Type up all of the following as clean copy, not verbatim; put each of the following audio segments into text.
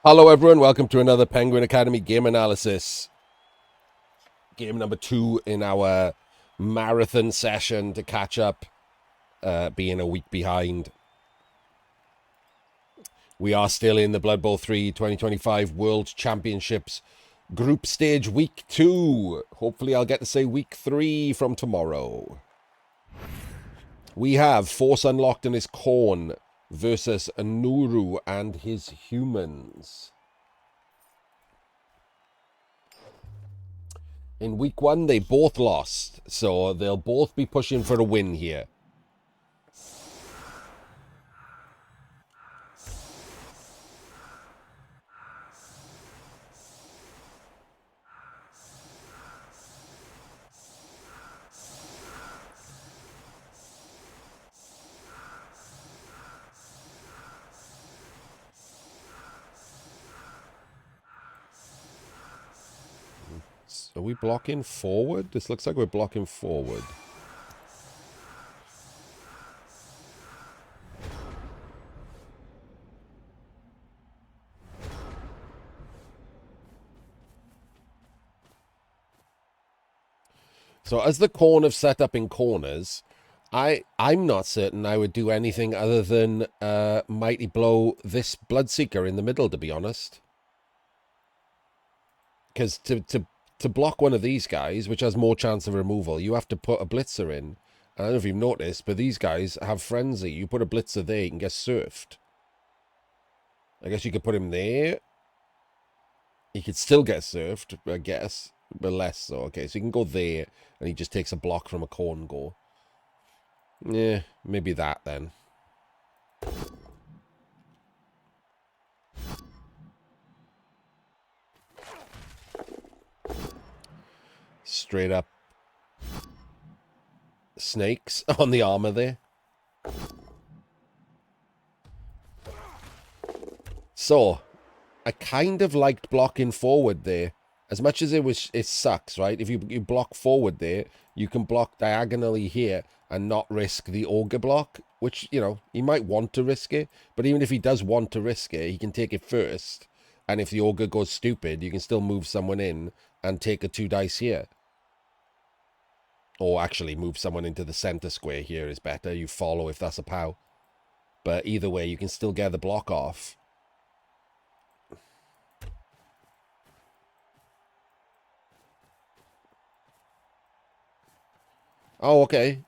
Hello everyone, welcome to another Penguin Academy game analysis. Game number 2 in our marathon session to catch up, being a week behind. We are still in the Blood Bowl 3 2025 World Championships Group Stage Week 2. Hopefully I'll get to say Week 3 from tomorrow. We have Force Unlocked and his Khorne versus Nourrou and his humans. In week 1, they both lost, so they'll both be pushing for a win here. Are we blocking forward? This looks like we're blocking forward. So as the Khorne have set up in corners, I'm not certain I would do anything other than Mighty Blow this Bloodseeker in the middle, to be honest. Because to block one of these guys, which has more chance of removal, you have to put a Blitzer in. I don't know if you've noticed, but these guys have Frenzy. You put a Blitzer there, you can get surfed. I guess you could put him there. He could still get surfed, I guess, but less so. Okay, so you can go there, and he just takes a block from a Khorne go. Yeah, maybe that then. Straight up snakes on the armor there. So, I kind of liked blocking forward there. As much as it sucks, right? If you block forward there, you can block diagonally here and not risk the Ogre block, which, you know, he might want to risk it. But even if he does want to risk it, he can take it first. And if the Ogre goes stupid, you can still move someone in and take a 2 dice here. Or actually move someone into the center square here is better. You follow if that's a POW. But either way, you can still get the block off. Oh, okay.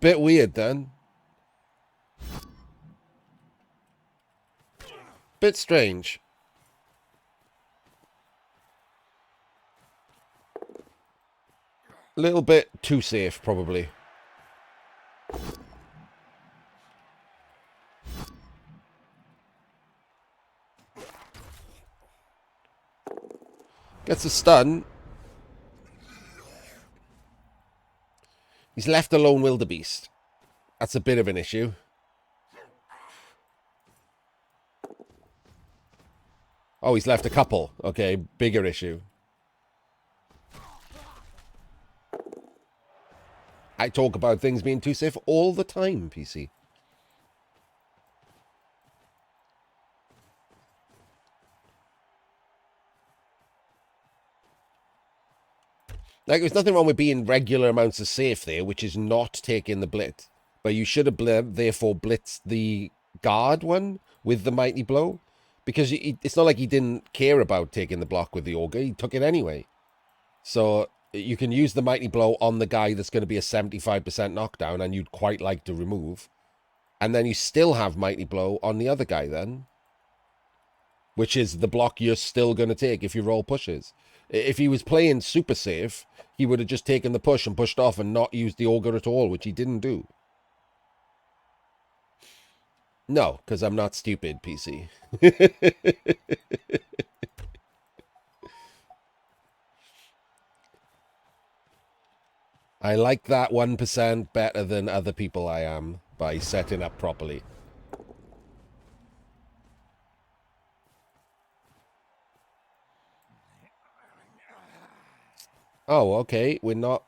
Bit weird then. Bit strange. A little bit too safe, probably. Gets a stun. He's left alone wildebeest. That's a bit of an issue. Oh, he's left a couple. Okay, bigger issue. I talk about things being too safe all the time, PC. Like, there's nothing wrong with being regular amounts of safe there, which is not taking the blitz. But you should have therefore blitzed the guard one with the Mighty Blow. Because it's not like he didn't care about taking the block with the Ogre. He took it anyway. So you can use the Mighty Blow on the guy that's going to be a 75% knockdown and you'd quite like to remove. And then you still have Mighty Blow on the other guy then. Which is the block you're still going to take if you roll pushes. If he was playing super safe, he would have just taken the push and pushed off and not used the Ogre at all, which he didn't do. No, because I'm not stupid, PC. I like that 1% better than other people I am by setting up properly. Oh, okay. We're not...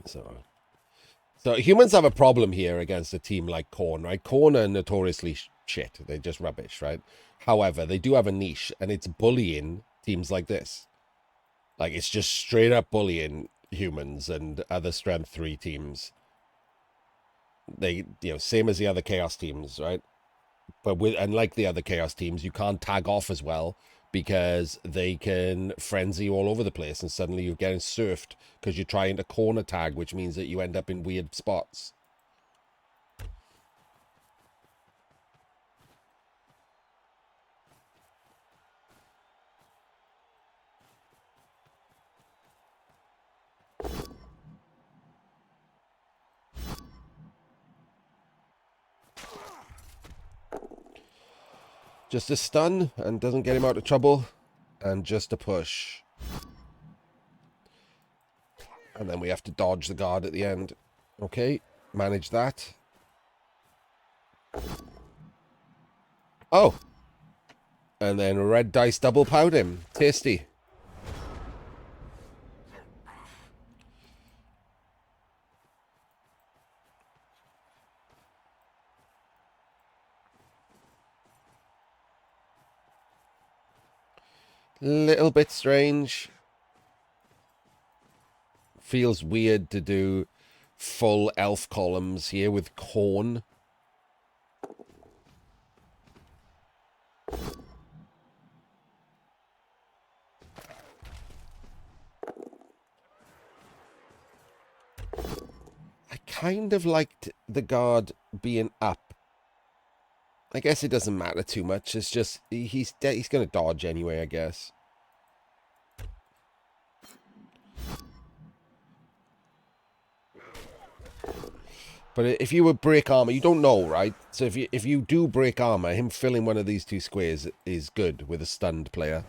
So humans have a problem here against a team like Khorne, right? Khorne are notoriously shit. They're just rubbish, right? However, they do have a niche, and it's bullying teams like this. Like, it's just straight up bullying humans and other Strength 3 teams. They, same as the other Chaos teams, right? But unlike the other Chaos teams, you can't tag off as well because they can frenzy all over the place, and suddenly you're getting surfed because you're trying to corner tag, which means that you end up in weird spots. Just a stun and doesn't get him out of trouble, and just a push. And then we have to dodge the guard at the end. Okay, manage that. Oh! And then red dice double powered him. Tasty. Little bit strange. Feels weird to do full elf columns here with Khorne. I kind of liked the guard being up. I guess it doesn't matter too much. It's just he's going to dodge anyway, I guess. But if you would break armor, you don't know, right? So if you do break armor, him filling one of these two squares is good with a stunned player.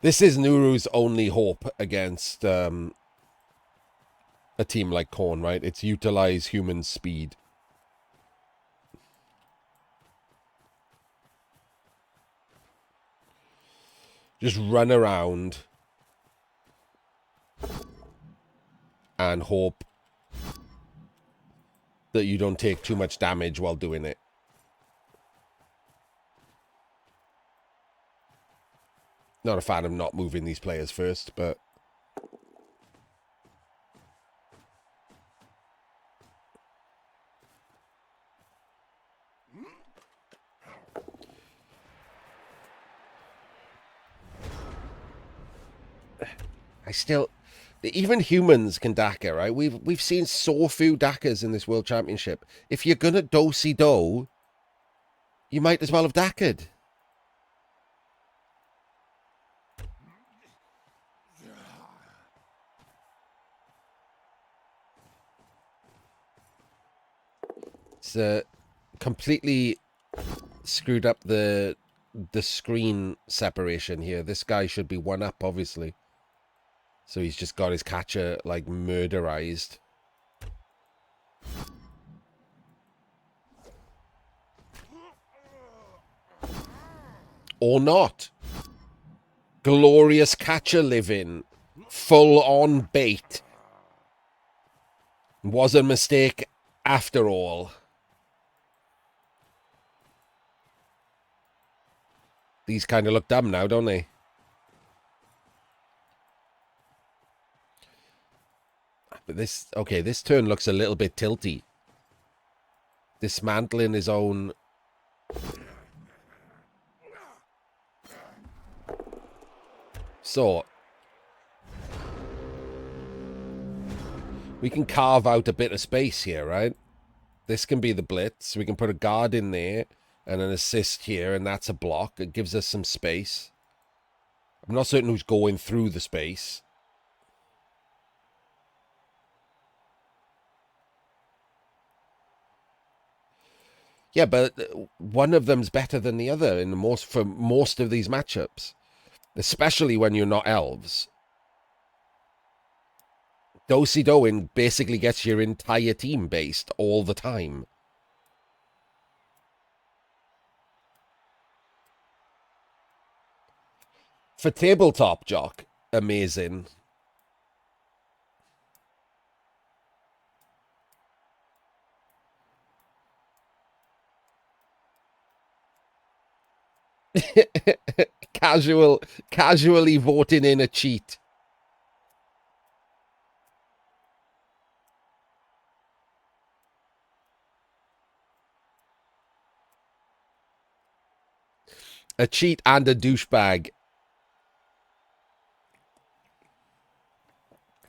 This is Nourrou's only hope against a team like Khorne, right? It's utilize human speed. Just run around and hope that you don't take too much damage while doing it. Not a fan of not moving these players first, but... I still... Even humans can Daka, right? We've seen so few Dakas in this World Championship. If you're gonna do-si-do, you might as well have Daka'd. It's completely screwed up the screen separation here. This guy should be one up, obviously. So he's just got his catcher, like, murderized. Or not. Glorious catcher living. Full on bait. Was a mistake after all. These kind of look dumb now, don't they? But this turn looks a little bit tilty. Dismantling his own... So... we can carve out a bit of space here, right? This can be the blitz. We can put a guard in there and an assist here, and that's a block. It gives us some space. I'm not certain who's going through the space. Yeah, but one of them's better than the other for most of these matchups, especially when you're not elves. Do-si-doing basically gets your entire team based all the time. For tabletop, Jock, amazing. Casually voting in a cheat. A cheat and a douchebag.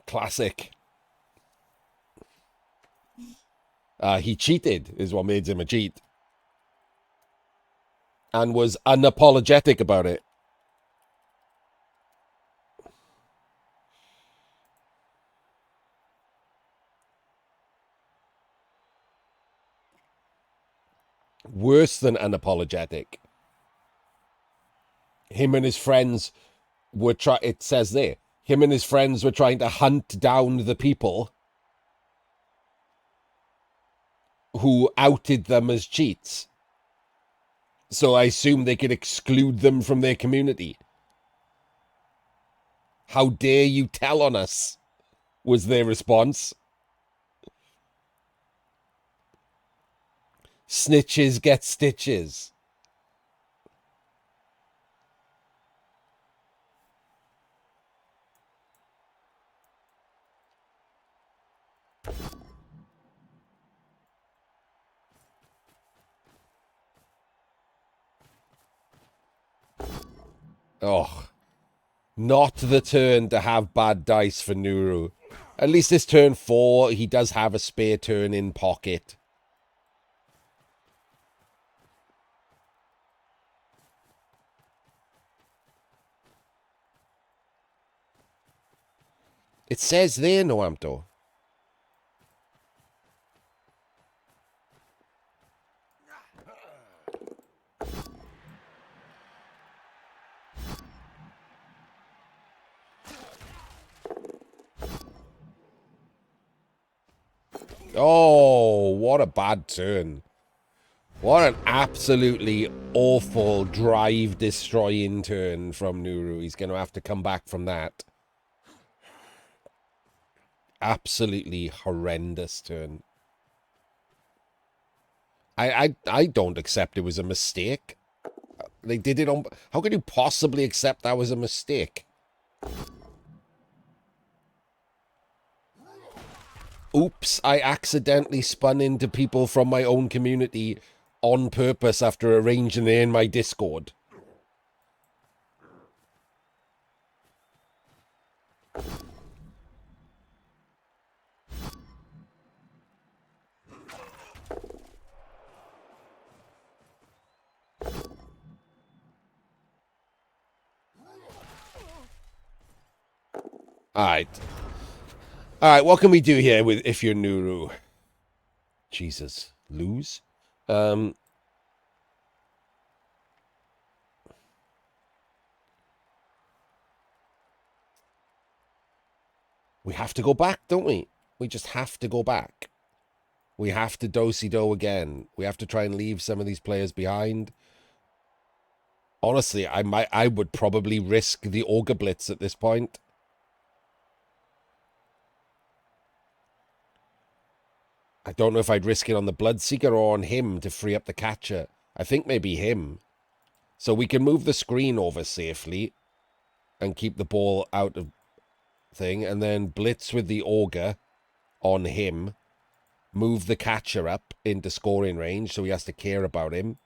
Classic. He cheated, is what made him a cheat. And was unapologetic about it. Worse than unapologetic. Him and his friends were it says there, him and his friends were trying to hunt down the people who outed them as cheats. So I assume they could exclude them from their community. How dare you tell on us, was their response. Snitches get stitches. Oh, not the turn to have bad dice for Nourrou. At least this turn 4, he does have a spare turn in pocket. It says there, Noamto. Oh, what a bad turn. What an absolutely awful drive-destroying turn from Nourrou. He's going to have to come back from that. Absolutely horrendous turn. I don't accept it was a mistake. They did it on... How could you possibly accept that was a mistake? Oops, I accidentally spun into people from my own community on purpose after arranging it in my Discord. Alright. Alright, what can we do here with if you're Nourrou? Jesus. Lose? We have to go back, don't we? We just have to go back. We have to do-si-do again. We have to try and leave some of these players behind. Honestly, I would probably risk the Auger Blitz at this point. I don't know if I'd risk it on the Bloodseeker or on him to free up the catcher. I think maybe him. So we can move the screen over safely and keep the ball out of thing, and then blitz with the Auger on him. Move the catcher up into scoring range so he has to care about him.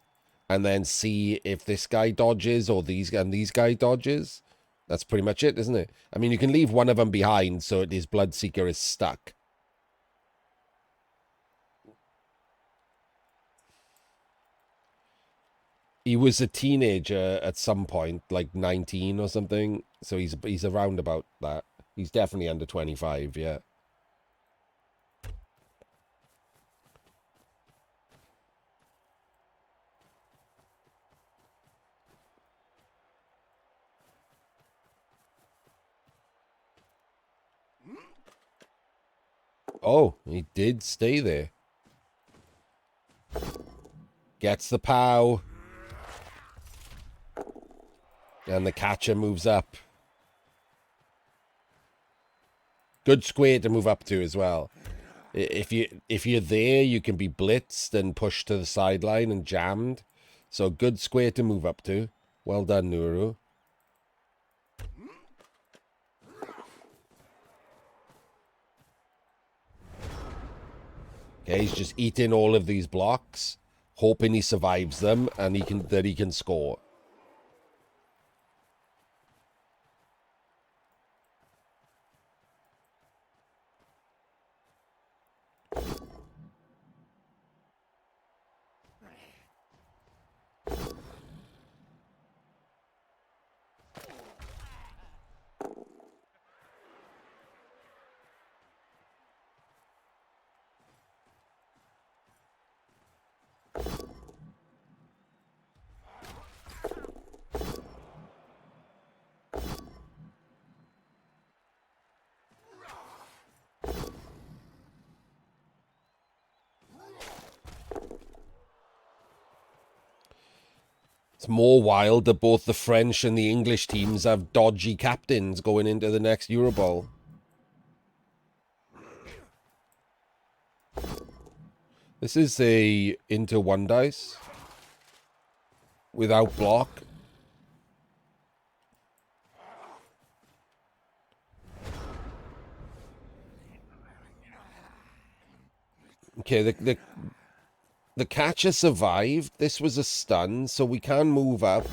And then see if this guy dodges or these guy dodges. That's pretty much it, isn't it? I mean, you can leave one of them behind so his Bloodseeker is stuck. He was a teenager at some point, like 19 or something. So he's around about that. He's definitely under 25, yeah. Oh, he did stay there. Gets the POW. And the catcher moves up. Good square to move up to as well. If you're there, you can be blitzed and pushed to the sideline and jammed. So good square to move up to. Well done, Nourrou. Okay, he's just eating all of these blocks, hoping he survives them and he can score. It's more wild that both the French and the English teams have dodgy captains going into the next Euro Bowl. This is a into one dice without block. Okay, the catcher survived. This was a stun, so we can move up.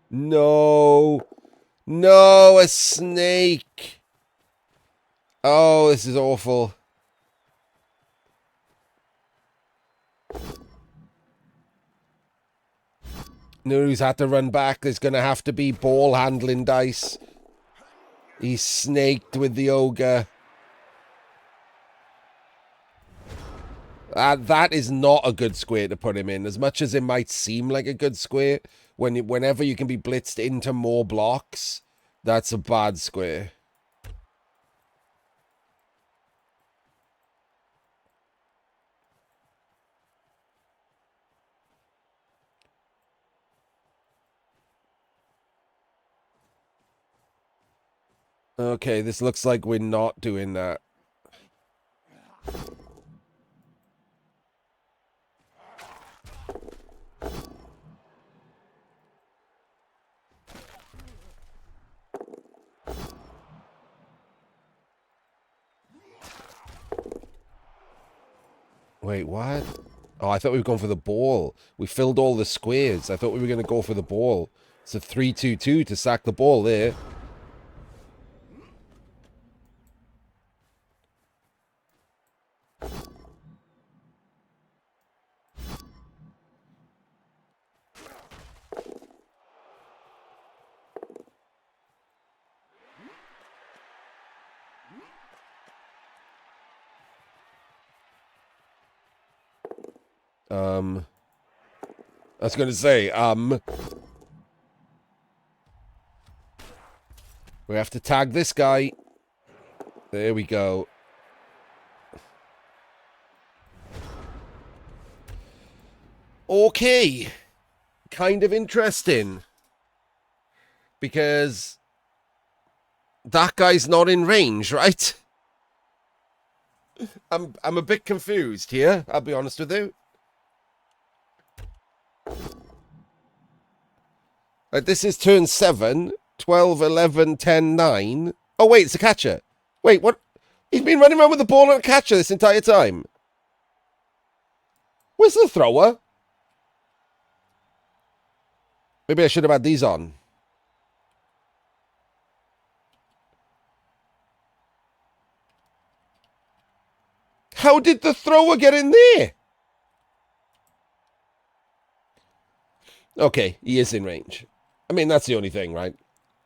No. No, a snake. Oh, this is awful. Nourou's had to run back. There's going to have to be ball handling dice. He's snaked with the ogre. That is not a good square to put him in. As much as it might seem like a good square, whenever you can be blitzed into more blocks, that's a bad square. Okay, this looks like we're not doing that. Wait, what? Oh, I thought we were going for the ball. We filled all the squares. I thought we were going to go for the ball. It's a 3-2-2 to sack the ball there. I was going to say, we have to tag this guy. There we go. Okay. Kind of interesting. Because that guy's not in range, right? I'm a bit confused here, I'll be honest with you. This is turn 7, 12, 11, 10, 9. Oh, wait, it's a catcher. Wait, what? He's been running around with the ball and a catcher this entire time. Where's the thrower? Maybe I should have had these on. How did the thrower get in there? Okay, he is in range. I mean, that's the only thing, right?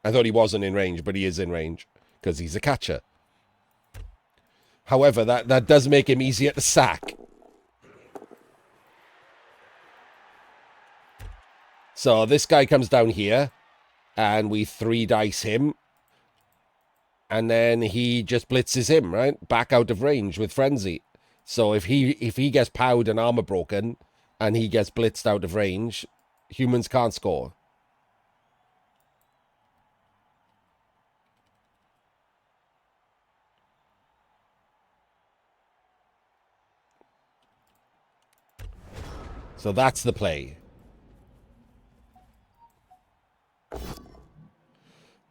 I thought he wasn't in range, but he is in range because he's a catcher. However, that does make him easier to sack. So this guy comes down here, and we 3-dice him. And then he just blitzes him, right? Back out of range with Frenzy. So if he gets powed and armor broken, and he gets blitzed out of range, humans can't score. So that's the play.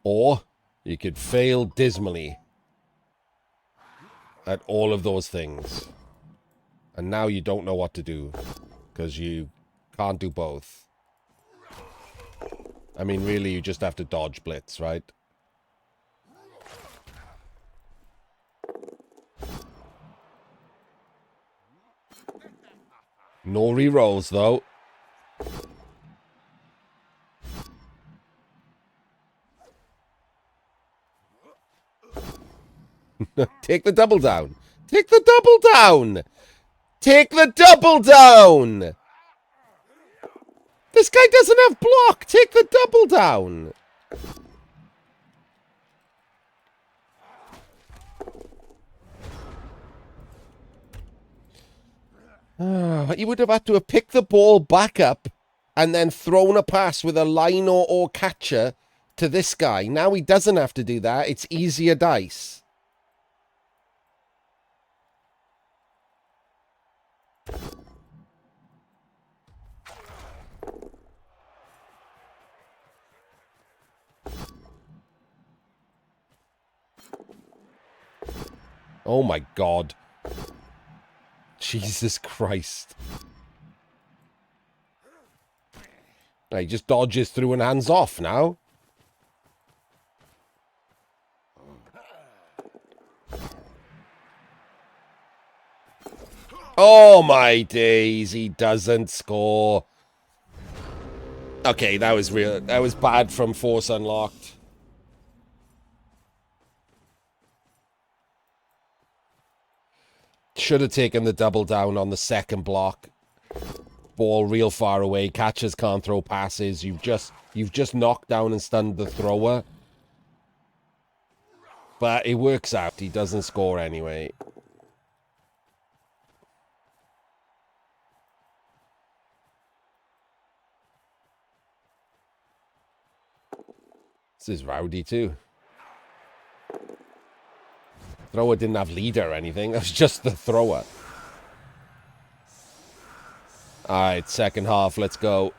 Or you could fail dismally at all of those things. And now you don't know what to do. Because you can't do both. I mean, really, you just have to dodge blitz, right? No rerolls, though. Take the double down. Take the double down. Take the double down. This guy doesn't have block. Take the double down. You would have had to have picked the ball back up and then thrown a pass with a line or catcher to this guy. Now he doesn't have to do that. It's easier dice. Oh my God. Jesus Christ. He just dodges through and hands off now. Oh my days, he doesn't score. Okay, that was real. That was bad from Force Unlocked. Should have taken the double down on the second block. Ball real far away. Catchers can't throw passes. You've just knocked down and stunned the thrower. But it works out. He doesn't score anyway. This is rowdy too. Thrower didn't have leader or anything. That was just the thrower. Alright, second half. Let's go.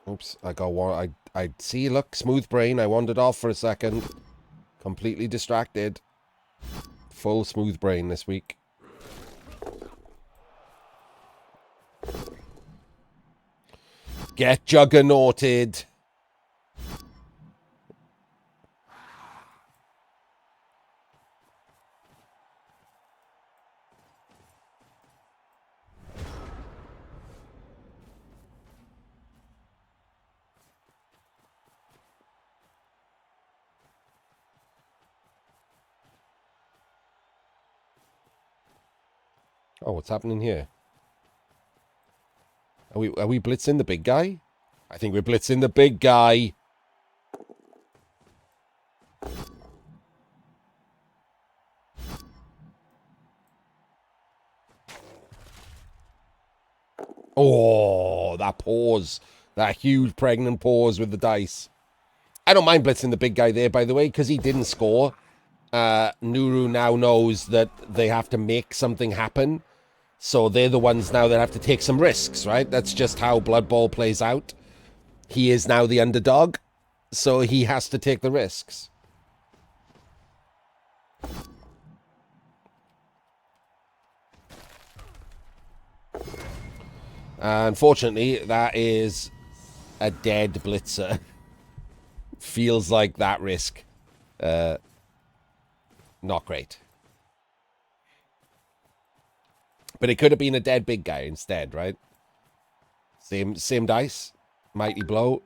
Oops, I got one. I see, look, smooth brain. I wandered off for a second. Completely distracted. Full smooth brain this week. Get juggernauted. Oh, what's happening here? Are we blitzing the big guy? I think we're blitzing the big guy. Oh, that pause. That huge pregnant pause with the dice. I don't mind blitzing the big guy there, by the way, because he didn't score. Nourrou now knows that they have to make something happen. So they're the ones now that have to take some risks, right? That's just how Blood Bowl plays out. He is now the underdog, so he has to take the risks. Unfortunately, that is a dead blitzer. Feels like that risk. Not great. But it could have been a dead big guy instead, right? Same dice. Mighty blow.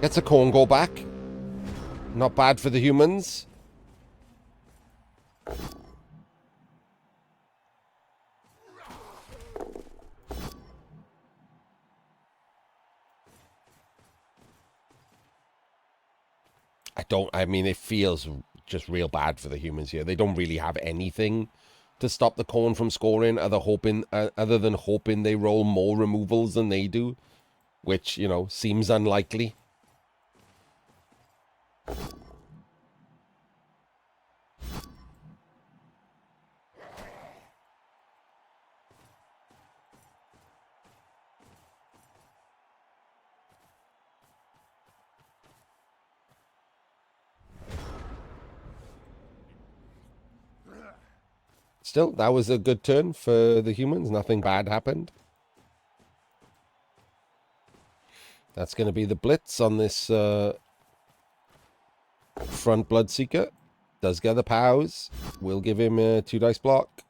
Gets a Khorne go back. Not bad for the humans. I mean, it feels just real bad for the humans here. They don't really have anything to stop the Khorne from scoring, other than hoping they roll more removals than they do, which, you know, seems unlikely. Still, that was a good turn for the humans. Nothing bad happened. That's going to be the blitz on this front Bloodseeker. Does get the POWs. We'll give him a 2 dice block.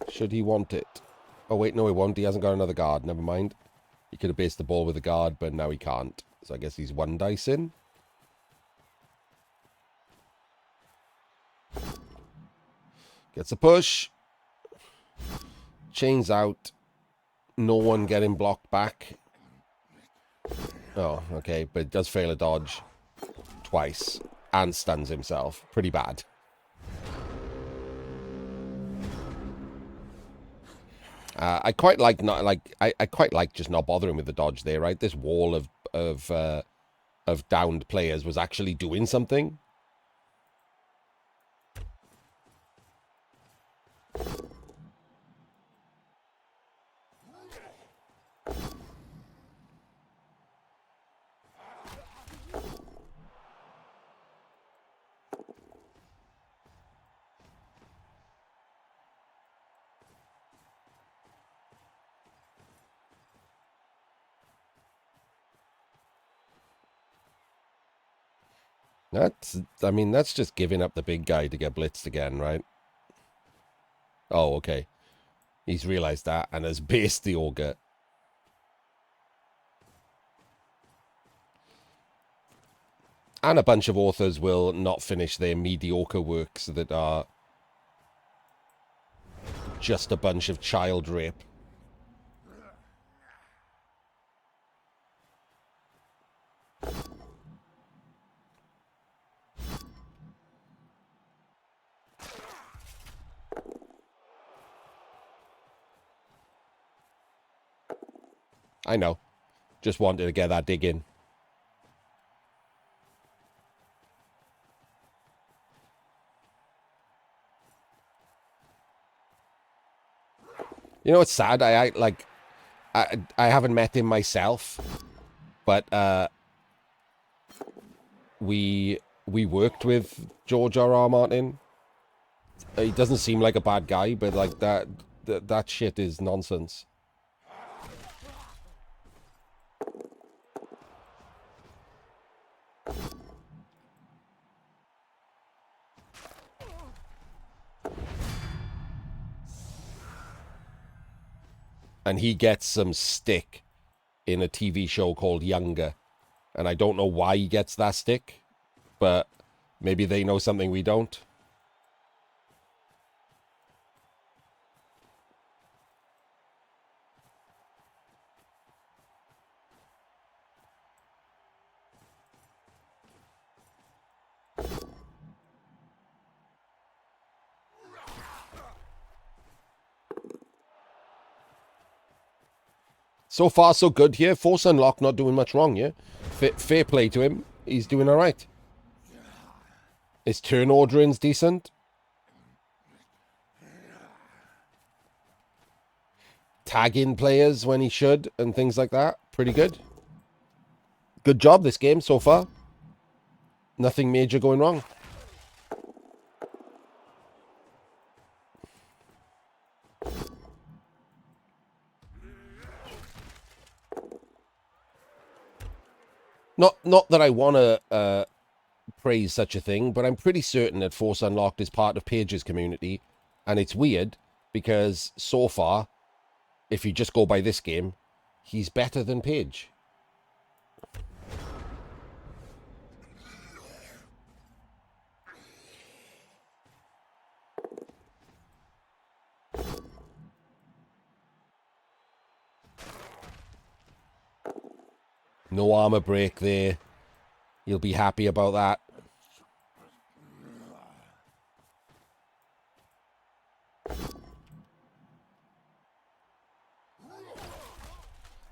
Should he want it? Oh, wait, no, he won't. He hasn't got another guard. Never mind. He could have based the ball with a guard, but now he can't. So I guess he's 1 dice in. Gets a push. Chains out. No one getting blocked back. Oh, okay. But it does fail a dodge twice. And stuns himself. Pretty bad. I quite like I quite like just not bothering with the dodge there, right? This wall of downed players was actually doing something. I mean, that's just giving up the big guy to get blitzed again, right? Oh, okay. He's realized that and has based the auger. And a bunch of authors will not finish their mediocre works that are just a bunch of child rape. I know. Just wanted to get that dig in. You know what's sad? I haven't met him myself, but we worked with George R.R. Martin. He doesn't seem like a bad guy, but like that shit is nonsense. And he gets some stick in a TV show called Younger. And I don't know why he gets that stick, but maybe they know something we don't. So far, so good here. Force Unlock not doing much wrong here. Fair play to him. He's doing all right. His turn ordering's decent. Tagging players when he should and things like that. Pretty good. Good job this game so far. Nothing major going wrong. Not that I want to praise such a thing, but I'm pretty certain that Force Unlocked is part of Paige's community, and it's weird because so far, if you just go by this game, he's better than Paige. No armor break there. You'll be happy about that.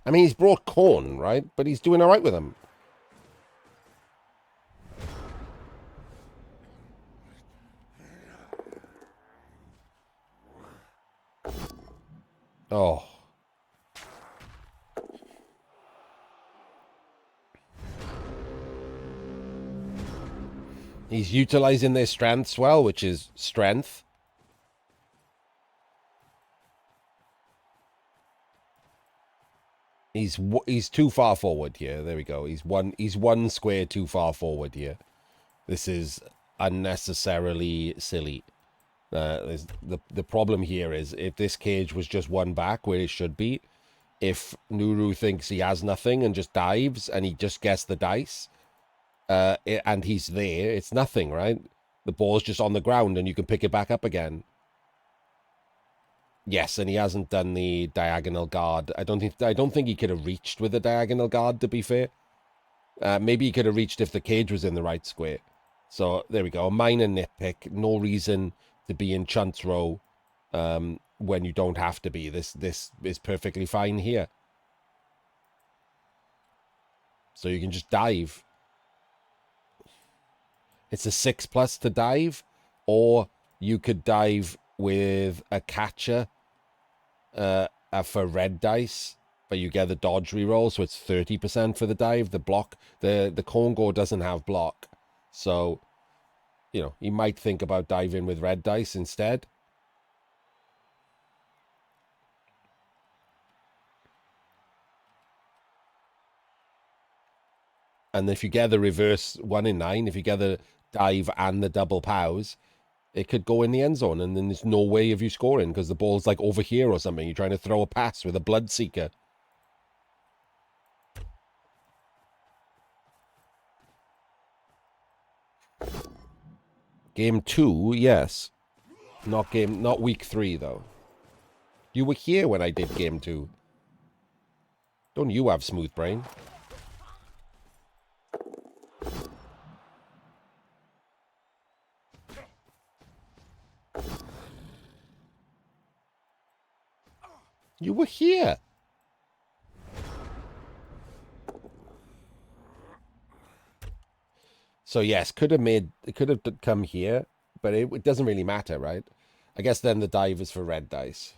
I mean, he's brought Khorne, right? But he's doing all right with him. Oh. He's utilizing their strengths well, which is strength. He's too far forward here. There we go. He's one square too far forward here. This is unnecessarily silly. The problem here is if this cage was just one back where it should be, if Nourrou thinks he has nothing and just dives and he just gets the dice, and he's there, it's nothing, right? The ball's just on the ground and you can pick it back up again. Yes, and he hasn't done the diagonal guard. I don't think he could have reached with the diagonal guard, to be fair. Maybe he could have reached if the cage was in the right square. So there we go. A minor nitpick. No reason to be in Chunt's row when you don't have to be. This is perfectly fine here. So you can just dive. It's a 6+ to dive, or you could dive with a catcher for red dice, but you get the dodge reroll, so it's 30% for the dive. The block, the Khorne doesn't have block, so you know you might think about diving with red dice instead. And if you get the reverse 1 in 9, if you get the dive and the double pows, it could go in the end zone, and then there's no way of you scoring because the ball's like over here or something. You're trying to throw a pass with a Bloodseeker. Game 2, yes. Not week 3 though. You were here when I did game 2. Don't you have smooth brain? You were here. So yes, it could have come here, but it doesn't really matter, right? I guess then the dive is for red dice.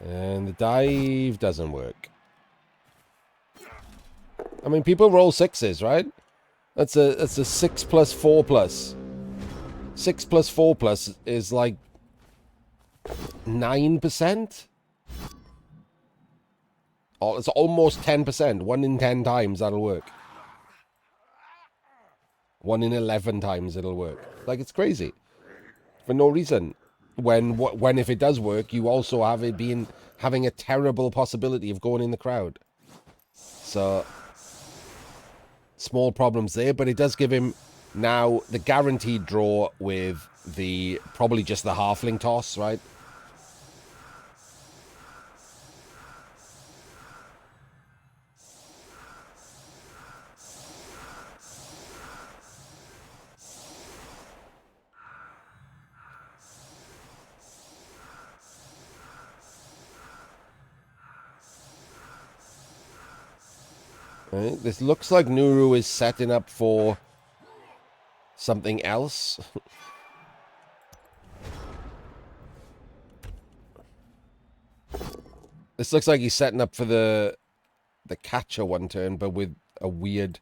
And the dive doesn't work. I mean, people roll 6s, right? That's a 6 plus 4 plus. 6 plus 4 plus is like 9%. Oh, it's almost 10%. 1 in 10 times that'll work. 1 in 11 times it'll work. Like, it's crazy. For no reason. When if it does work, you also have it having a terrible possibility of going in the crowd. So small problems there, but it does give him now the guaranteed draw with the probably just the halfling toss, right? Right, this looks like Nourrou is setting up for something else. This looks like he's setting up for the catcher one turn, but with a weird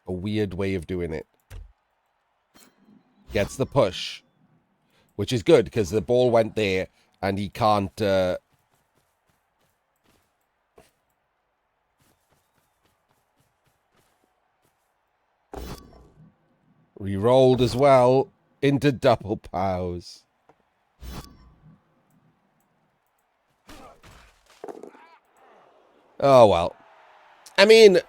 way of doing it. Gets the push, which is good because the ball went there and he can't. Re-rolled as well into double pows. Oh well. I mean,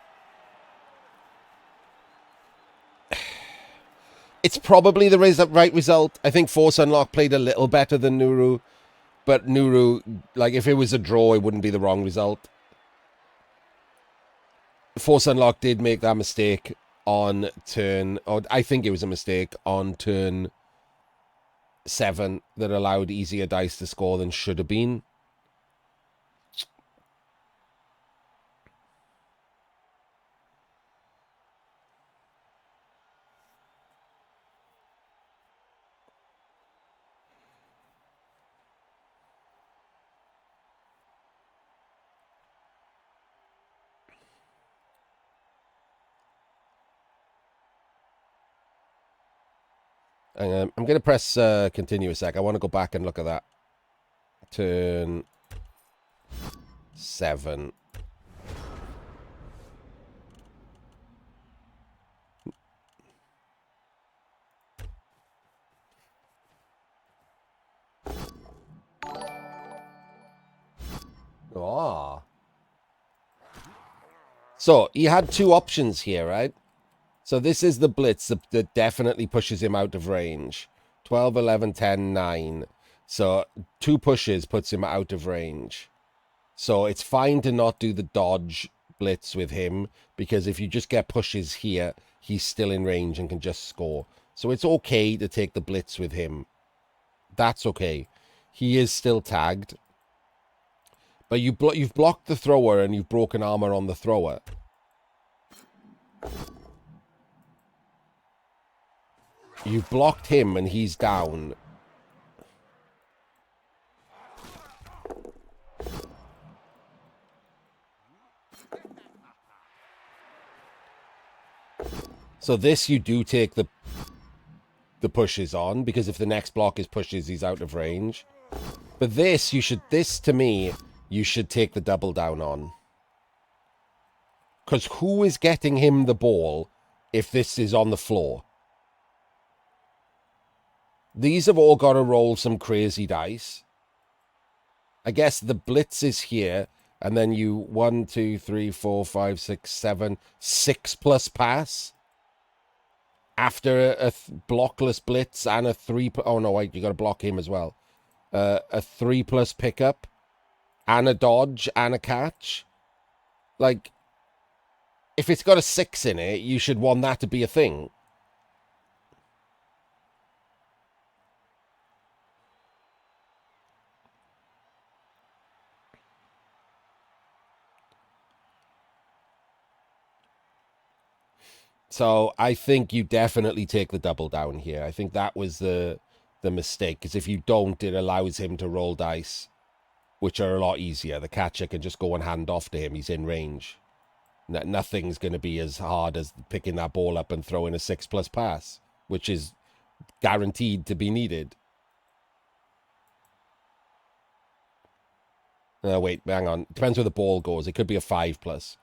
it's probably the right result. I think Force Unlock played a little better than Nourrou, but Nourrou, like, if it was a draw, it wouldn't be the wrong result. Force Unlock did make that mistake on turn, or I think it was a mistake on turn 7 that allowed easier dice to score than should have been. I'm going to press continue a sec. I want to go back and look at that. Turn 7. Oh. So, he had two options here, right? So this is the blitz that definitely pushes him out of range. 12, 11, 10, 9. So 2 pushes puts him out of range. So it's fine to not do the dodge blitz with him, because if you just get pushes here, he's still in range and can just score. So it's okay to take the blitz with him. That's okay. He is still tagged. But you've blocked the thrower and you've broken armor on the thrower. You've blocked him and he's down. So this you do take the pushes on, because if the next block is pushes, he's out of range. But this to me, you should take the double down on. Because who is getting him the ball if this is on the floor? These have all got to roll some crazy dice. I guess the blitz is here, and then you 1, 2, 3, 4, 5, 6, 7, 6 plus pass. After a blockless blitz and a 3... Oh, no, wait, you got to block him as well. A 3 plus pickup and a dodge and a catch. Like, if it's got a 6 in it, you should want that to be a thing. So I think you definitely take the double down here. I think that was the mistake, because if you don't, it allows him to roll dice, which are a lot easier. The catcher can just go and hand off to him. He's in range. Nothing's going to be as hard as picking that ball up and throwing a 6 plus pass, which is guaranteed to be needed. Wait, hang on. Depends where the ball goes. It could be a 5 plus.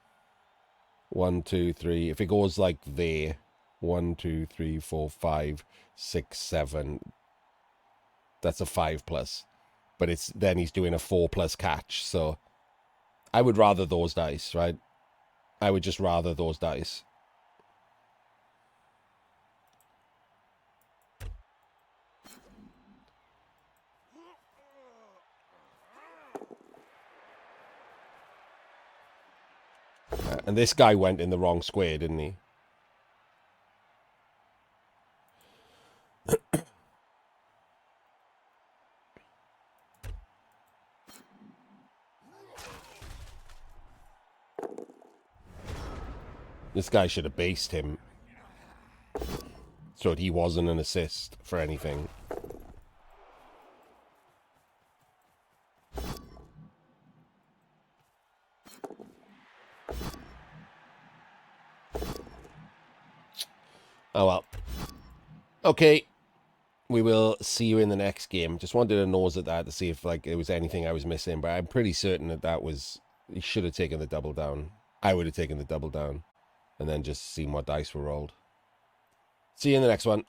1, 2, 3. If it goes like there, 1, 2, 3, 4, 5, 6, 7. That's a 5 plus. But then he's doing a 4 plus catch. So I would rather those dice, right? I would just rather those dice. And this guy went in the wrong square, didn't he? This guy should have based him so that he wasn't an assist for anything. Oh well. Okay. We will see you in the next game. Just wanted to nose at that to see if like there was anything I was missing, but I'm pretty certain that was... He should have taken the double down. I would have taken the double down. And then just seen what dice were rolled. See you in the next one.